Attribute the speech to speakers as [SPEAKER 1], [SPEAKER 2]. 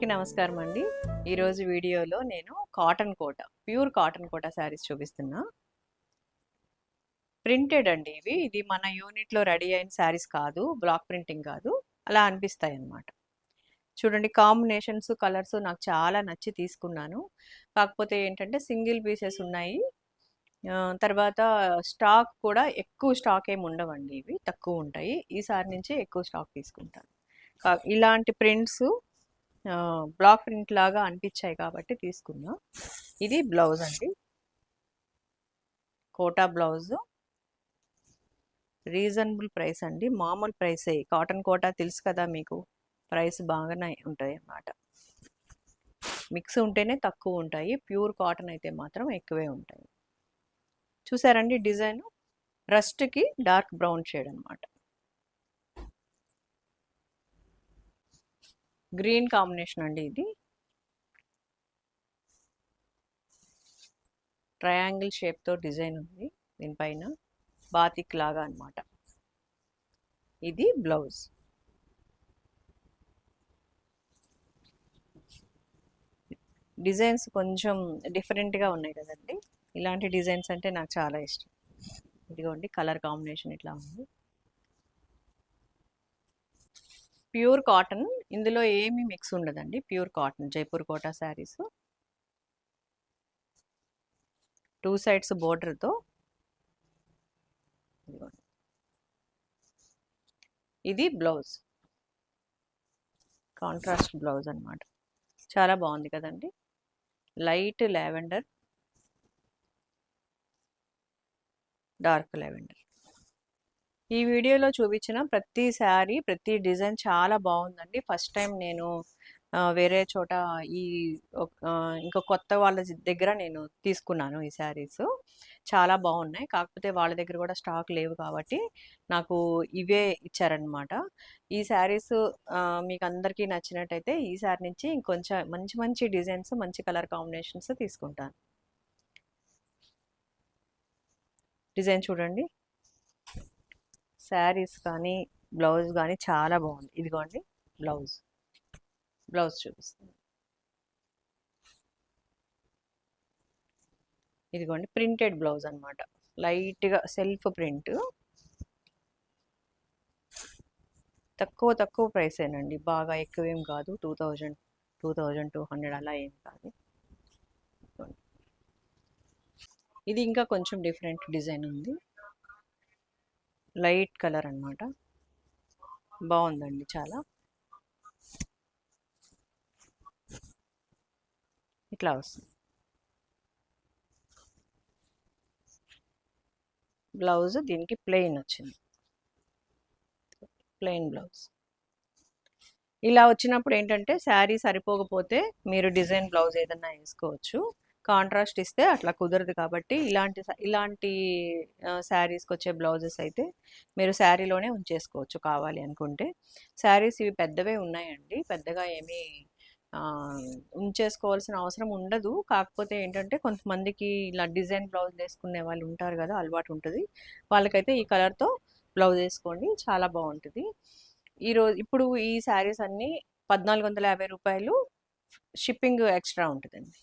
[SPEAKER 1] అందరికీ నమస్కారం అండి. ఈరోజు వీడియోలో నేను కాటన్ కోట, ప్యూర్ కాటన్ కోట శారీస్ చూపిస్తున్నా. ప్రింటెడ్ అండి ఇవి. ఇది మన యూనిట్లో రెడీ అయిన శారీస్ కాదు, బ్లాక్ ప్రింటింగ్ కాదు, అలా అనిపిస్తాయి అన్నమాట. చూడండి, కాంబినేషన్స్, కలర్స్ నాకు చాలా నచ్చి తీసుకున్నాను. కాకపోతే ఏంటంటే సింగిల్ పీసెస్ ఉన్నాయి. తర్వాత స్టాక్ కూడా ఎక్కువ స్టాక్ ఏమి ఉండవండి, ఇవి తక్కువ ఉంటాయి. ఈసారి నుంచి ఎక్కువ స్టాక్ తీసుకుంటాను. ఇలాంటి ప్రింట్స్ బ్లాక్ ప్రింట్ లాగా అనిపించాయి కాబట్టి తీసుకున్నా. ఇది బ్లౌజ్ అండి, కోటా బ్లౌజ్. రీజనబుల్ ప్రైస్ అండి, మామూలు ప్రైసే. కాటన్ కోటా తెలుసు కదా మీకు, ప్రైస్ బాగానే ఉంటాయి అన్నమాట. మిక్స్ ఉంటేనే తక్కువ ఉంటాయి, ప్యూర్ కాటన్ అయితే మాత్రం ఎక్కువే ఉంటాయి. చూసారండి డిజైన్, రస్ట్కి డార్క్ బ్రౌన్ షేడ్ అనమాట. గ్రీన్ కాంబినేషన్ అండి ఇది. ట్రయాంగిల్ షేప్తో డిజైన్ ఉంది దీనిపైన, బాతిక్ లాగా అనమాట. ఇది బ్లౌజ్. డిజైన్స్ కొంచెం డిఫరెంట్గా ఉన్నాయి కదండి, ఇలాంటి డిజైన్స్ అంటే నాకు చాలా ఇష్టం. ఇదిగోండి, కలర్ కాంబినేషన్ ఇట్లా ఉంది. ప్యూర్ కాటన్, ఇందులో ఏమీ మిక్స్ ఉండదండి. Pure cotton Jaipur Kota saris. 2 sides బోర్డర్తో. ఇది బ్లౌజ్, కాంట్రాస్ట్ బ్లౌజ్ అనమాట. చాలా బాగుంది కదండి, లైట్ లావెండర్, డార్క్ లావెండర్. ఈ వీడియోలో చూపించిన ప్రతి శారీ, ప్రతి డిజైన్ చాలా బాగుందండి. ఫస్ట్ టైం నేను వేరే చోట ఈ ఇంకా కొత్త వాళ్ళ దగ్గర నేను తీసుకున్నాను ఈ శారీస్. చాలా బాగున్నాయి. కాకపోతే వాళ్ళ దగ్గర కూడా స్టాక్ లేవు కాబట్టి నాకు ఇవే ఇచ్చారనమాట. ఈ శారీస్ మీకు అందరికీ నచ్చినట్టయితే ఈసారి నుంచి ఇంకొంచెం మంచి మంచి డిజైన్స్, మంచి కలర్ కాంబినేషన్స్ తీసుకుంటాను. డిజైన్ చూడండి, శారీస్ కానీ బ్లౌజ్ కానీ చాలా బాగుంది. ఇదిగోండి బ్లౌజ్, బ్లౌజ్ చూపిస్తాను. ఇదిగోండి ప్రింటెడ్ బ్లౌజ్ అనమాట, లైట్గా సెల్ఫ్ ప్రింట్. తక్కువ ప్రైసేనండి, బాగా ఎక్కువేం కాదు. 2000, 2200 అలా ఏం కాదు. ఇది ఇంకా కొంచెం డిఫరెంట్ డిజైన్ ఉంది, లైట్ కలర్ అనమాట. బాగుందండి చాలా. ఇట్లా వస్తుంది బ్లౌజ్. దీనికి ప్లెయిన్ వచ్చింది, ప్లెయిన్ బ్లౌజ్. ఇలా వచ్చినప్పుడు ఏంటంటే శారీ సరిపోకపోతే మీరు డిజైన్ బ్లౌజ్ ఏదన్నా వేసుకోవచ్చు. కాంట్రాస్ట్ ఇస్తే అట్లా కుదరదు కాబట్టి ఇలాంటి శారీస్కి వచ్చే బ్లౌజెస్ అయితే మీరు శారీలోనే ఉంచేసుకోవచ్చు కావాలి అనుకుంటే. శారీస్ ఇవి పెద్దవే ఉన్నాయండి, పెద్దగా ఏమీ ఉంచేసుకోవాల్సిన అవసరం ఉండదు. కాకపోతే ఏంటంటే కొంతమందికి ఇలా డిజైన్ బ్లౌజ్ వేసుకునే వాళ్ళు ఉంటారు కదా, అలవాటు ఉంటుంది. వాళ్ళకైతే ఈ కలర్తో బ్లౌజ్ వేసుకోండి, చాలా బాగుంటుంది. ఇప్పుడు ఈ శారీస్ అన్నీ 1450 రూపాయలు, షిప్పింగ్ ఎక్స్ట్రా ఉంటుందండి.